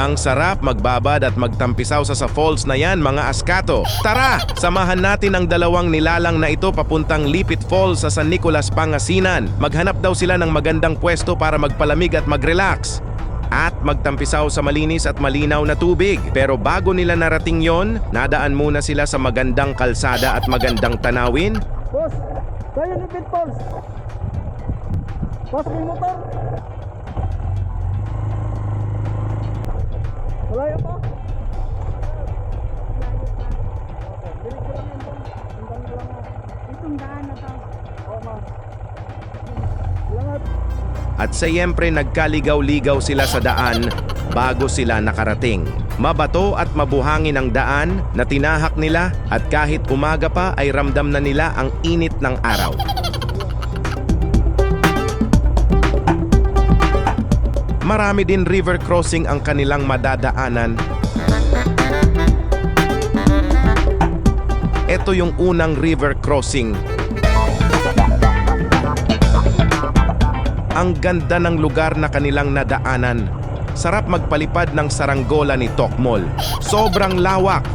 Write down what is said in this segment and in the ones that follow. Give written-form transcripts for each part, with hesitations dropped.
Ang sarap magbabad at magtampisaw sa falls na yan, mga askato. Tara, samahan natin ang dalawang nilalang na ito papuntang Lipit Falls sa San Nicolas, Pangasinan. Maghanap daw sila ng magandang pwesto para magpalamig at mag-relax. At magtampisaw sa malinis at malinaw na tubig. Pero bago nila narating yon, nadaan muna sila sa magandang kalsada at magandang tanawin. Boss, tayo Lipit Falls. Boss, may motor. Malayo pa. Itong daan na to. At siyempre nagkaligaw-ligaw sila sa daan bago sila nakarating. Mabato at mabuhangin ang daan na tinahak nila at kahit umaga pa ay ramdam na nila ang init ng araw. Marami din river crossing ang kanilang madadaanan. Ito yung unang river crossing. Ang ganda ng lugar na kanilang nadaanan. Sarap magpalipad ng saranggola ni Tokmol. Sobrang lawak.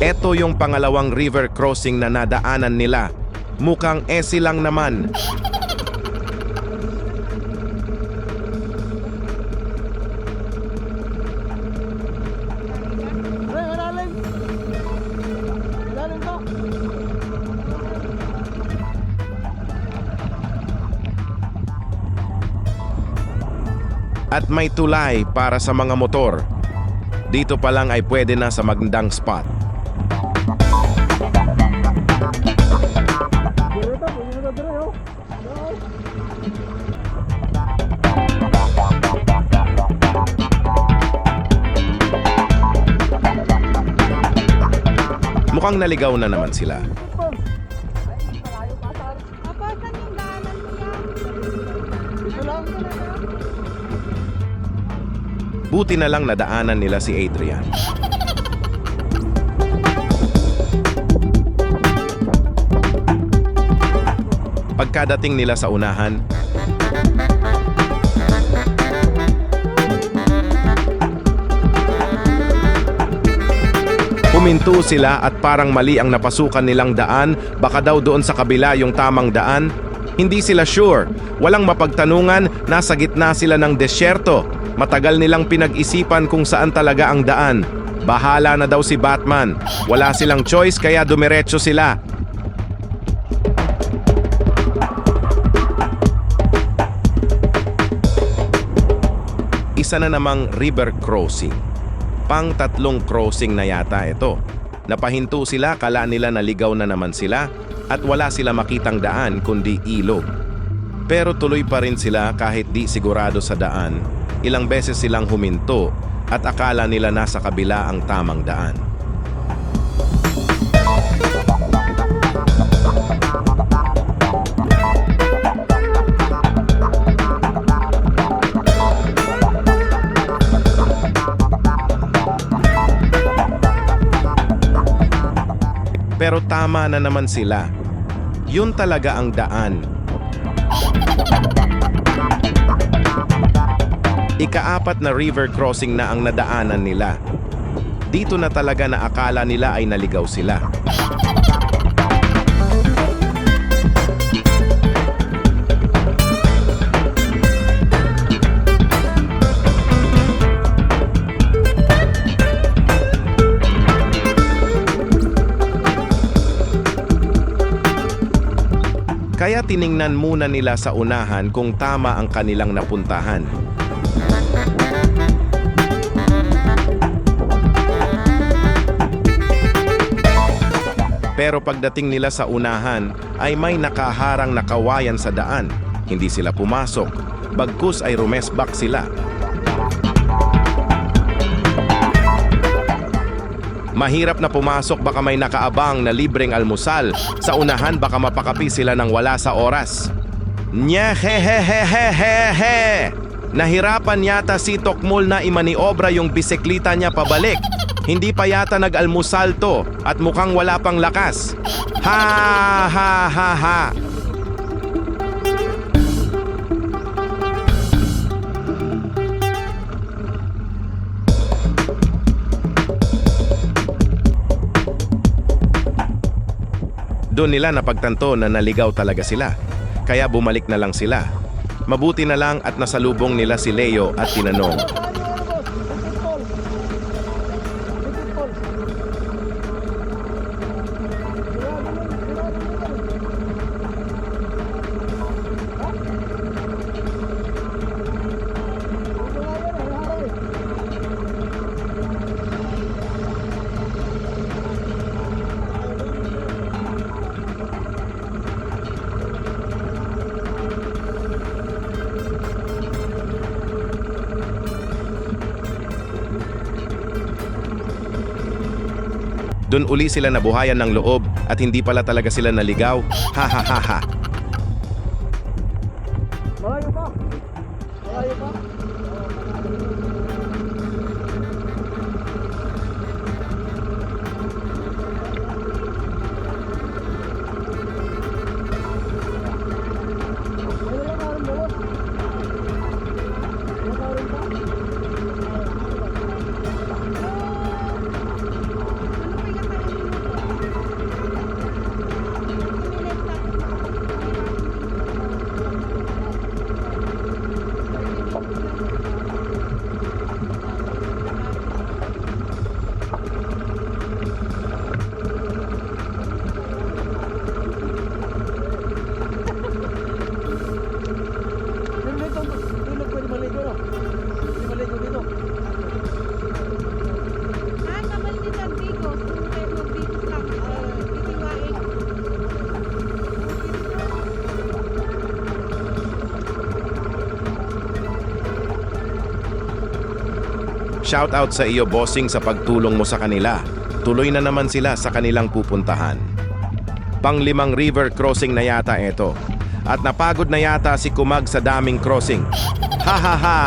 Ito yung pangalawang river crossing na nadaanan nila. Mukhang easy lang naman. Malalim. Malalim to. At may tulay para sa mga motor. Dito pa lang ay pwede na sa magandang spot. Mukhang naligaw na naman sila. Papa, saan yung daanan mo yan? Ito lang. Buti na lang nadaanan nila si Adrian. Pagkadating nila sa unahan, huminto sila at parang mali ang napasukan nilang daan, baka daw doon sa kabila yung tamang daan. Hindi sila sure. Walang mapagtanungan, nasa gitna sila ng desyerto. Matagal nilang pinag-isipan kung saan talaga ang daan. Bahala na daw si Batman. Wala silang choice kaya dumiretso sila. Isa na namang river crossing. Pang-tatlong crossing na yata ito. Napahinto sila, kala nila naligaw na naman sila at wala sila makitang daan kundi ilog. Pero tuloy pa rin sila kahit di sigurado sa daan. Ilang beses silang huminto at akala nila nasa kabila ang tamang daan. Pero tama na naman sila. Yun talaga ang daan. Ika-4 na river crossing na ang nadaanan nila. Dito na talaga na akala nila ay naligaw sila. Kaya tiningnan muna nila sa unahan kung tama ang kanilang napuntahan. Pero pagdating nila sa unahan ay may nakaharang na kawayan sa daan. Hindi sila pumasok, bagkus ay rumesbak sila. Mahirap na pumasok, baka may nakaabang na libreng almusal. Sa unahan baka mapakapi sila ng wala sa oras. Nahirapan yata si Tokmol na imaniobra yung bisikleta niya pabalik. Hindi pa yata nag-almusal to at mukhang wala pang lakas. Ha ha ha ha! Doon nila napagtanto na naligaw talaga sila. Kaya bumalik na lang sila. Mabuti na lang at nasalubong nila si Leo at tinanong, doon uli sila nabuhayan ng loob at hindi pala talaga sila naligaw. Ha ha ha ha! Malayo pa. Malayo pa. Shoutout sa iyo, bossing, sa pagtulong mo sa kanila. Tuloy na naman sila sa kanilang pupuntahan. Pang-5 river crossing na yata ito. At napagod na yata si Kumag sa daming crossing. Ha ha ha!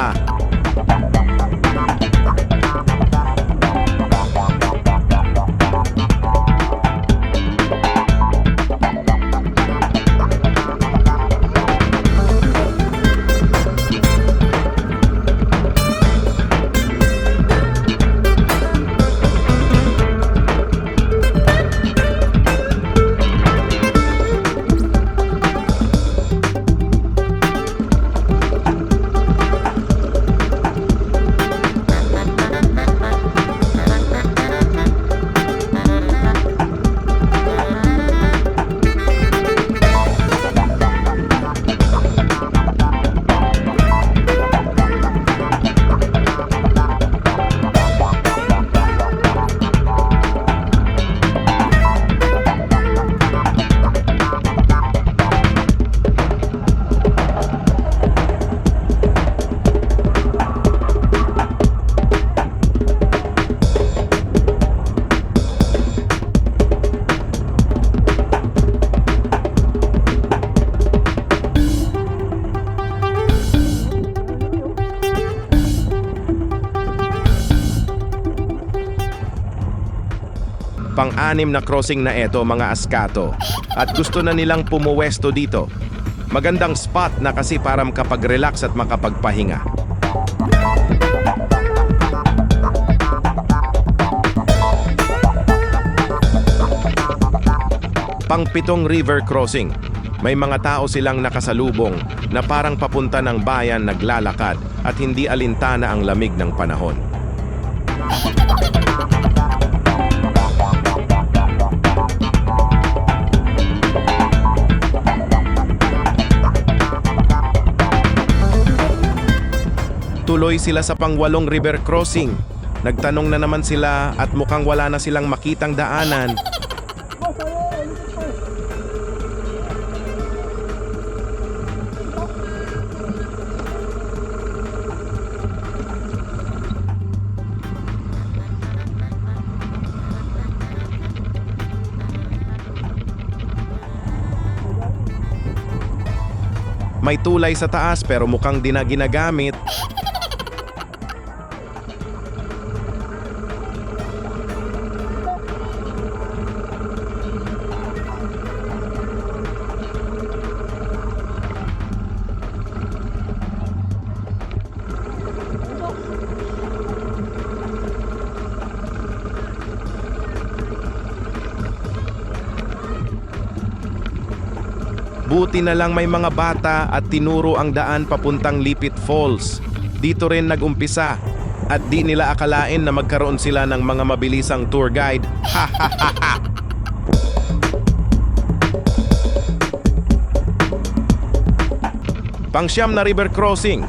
Pang-anim na crossing na ito, mga askato. At gusto na nilang pumuwesto dito. Magandang spot na kasi para makapag-relax at makapagpahinga. Pang-7 river crossing. May mga tao silang nakasalubong na parang papunta ng bayan naglalakad at hindi alintana ang lamig ng panahon. Tuloy sila sa pang-8 river crossing. Nagtanong na naman sila at mukhang wala na silang makitang daanan. May tulay sa taas pero mukhang di na ginagamit. Buti na lang may mga bata at tinuro ang daan papuntang Lipit Falls. Dito rin nag-umpisa. At di nila akalain na magkaroon sila ng mga mabilisang tour guide. Ha ha ha ha! Pangsyam na river crossing.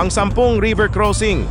Pang-sampung river crossing.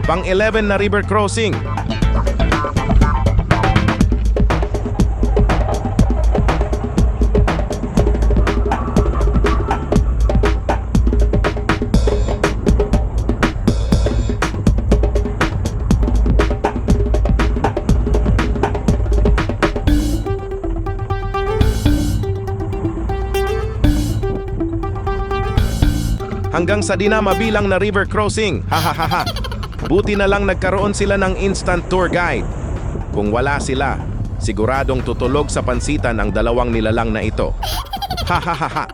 Pang-11 na river crossing. Hanggang sa di na mabilang na river crossing. Ha ha ha ha. Buti na lang nagkaroon sila ng instant tour guide. Kung wala sila, siguradong tutulog sa pansitan ang dalawang nilalang na ito. Ha ha ha ha.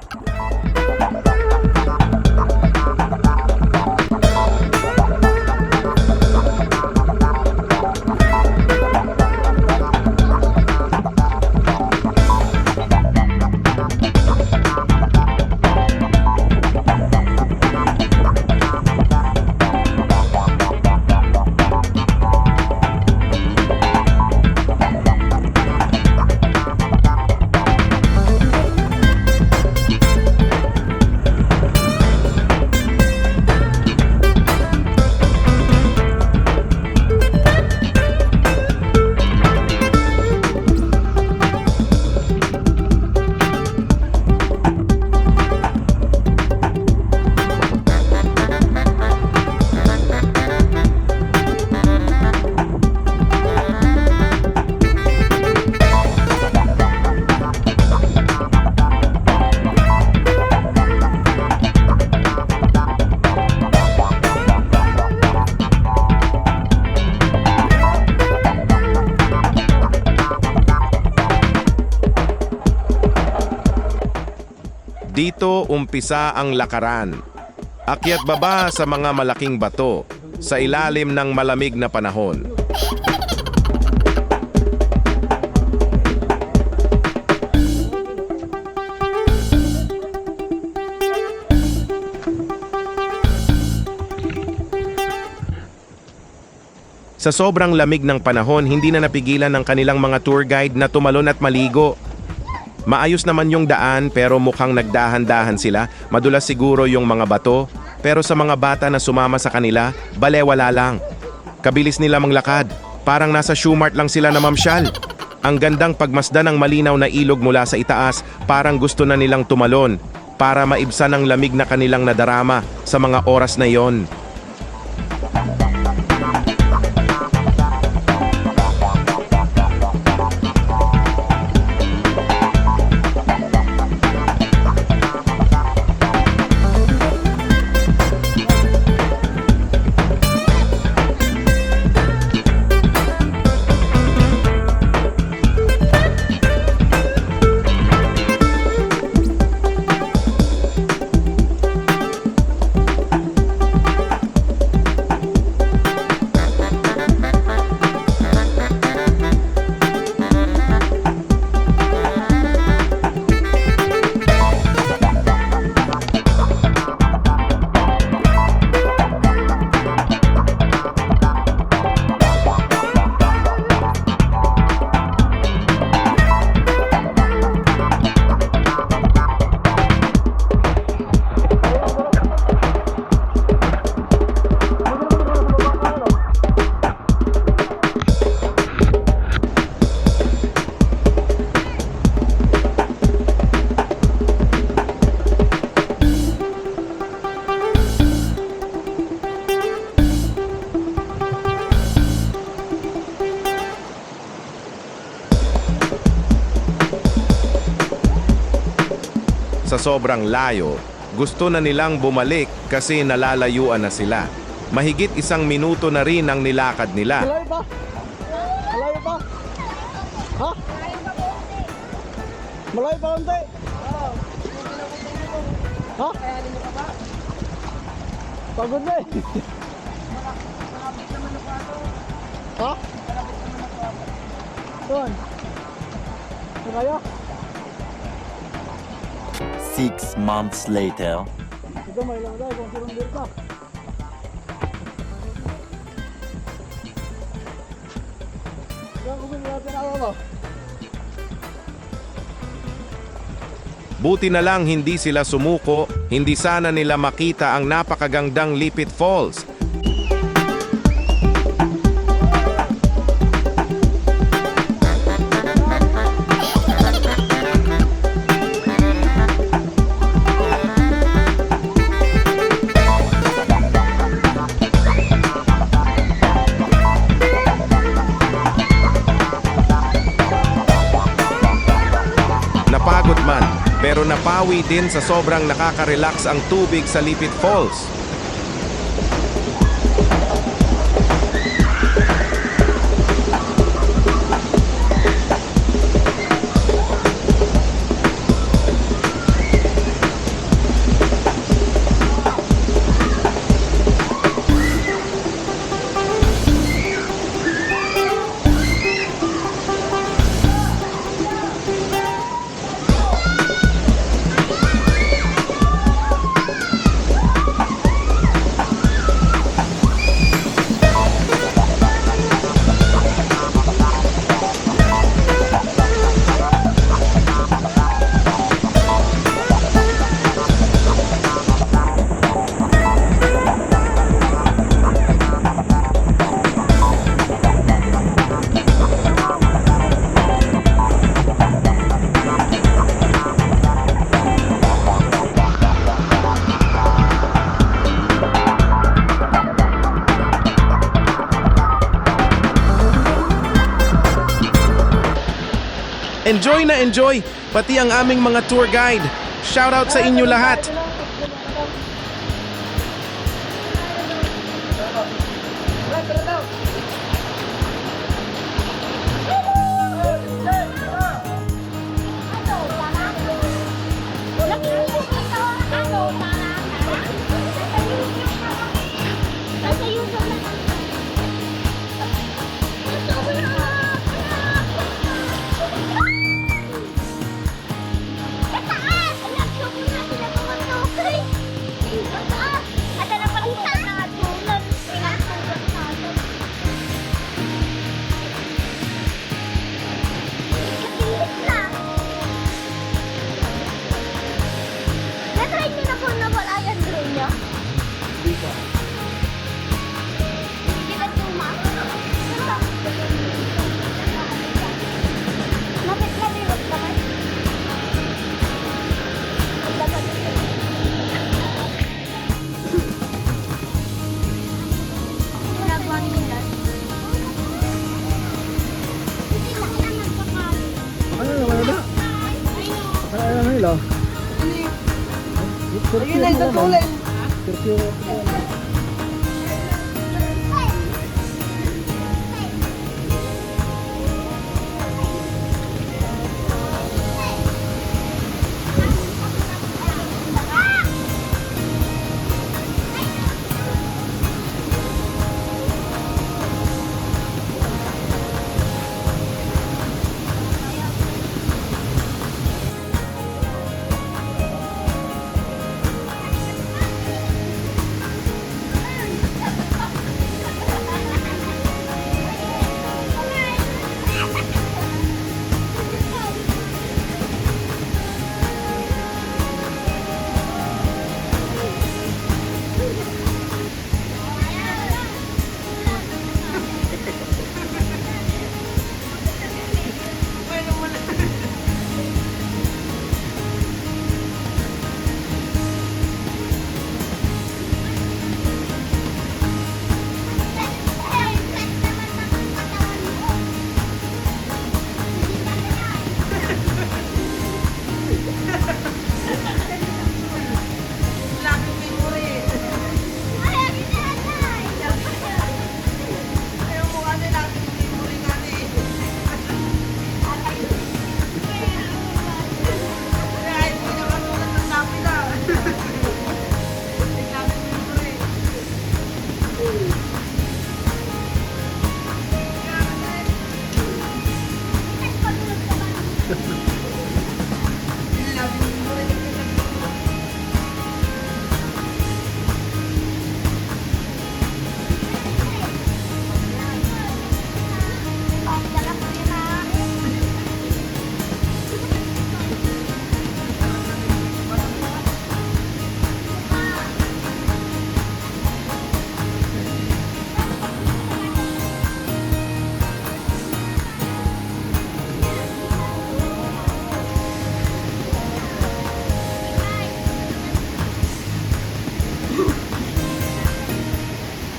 Dito umpisa ang lakaran. Akyat baba sa mga malaking bato sa ilalim ng malamig na panahon. Sa sobrang lamig ng panahon, hindi na napigilan ng kanilang mga tour guide na tumalon at maligo. Maayos naman yung daan pero mukhang nagdahan-dahan sila. Madulas siguro yung mga bato, pero sa mga bata na sumama sa kanila, balewala lang. Kabilis nila manglakad, parang nasa Shoemart lang sila na mamsyal. Ang gandang pagmasdan ng malinaw na ilog mula sa itaas, parang gusto na nilang tumalon para maibsan ang lamig na kanilang nadarama sa mga oras na yon. sa sobrang layo, gusto na nilang bumalik kasi nalalayuan na sila. Mahigit 1 minuto na rin ang nilakad nila. Malayo pa? Malayo pa? Ha? Malayo pa konti? Ha? Pagod na eh. Ha? Doon. Ano kaya? 6 months later. Ito may lang tayo kung sinong ka. Kaya kung natin ako mo. Buti na lang hindi sila sumuko, hindi sana nila makita ang napakagandang Lipit Falls. Napagod man, pero napawi din sa sobrang nakaka-relax ang tubig sa Lipit Falls. Enjoy na enjoy, pati ang aming mga tour guide. Shoutout sa inyo lahat. Ano naman na? Ano na nila? Ayun na, ito tuloy. Kirkyo.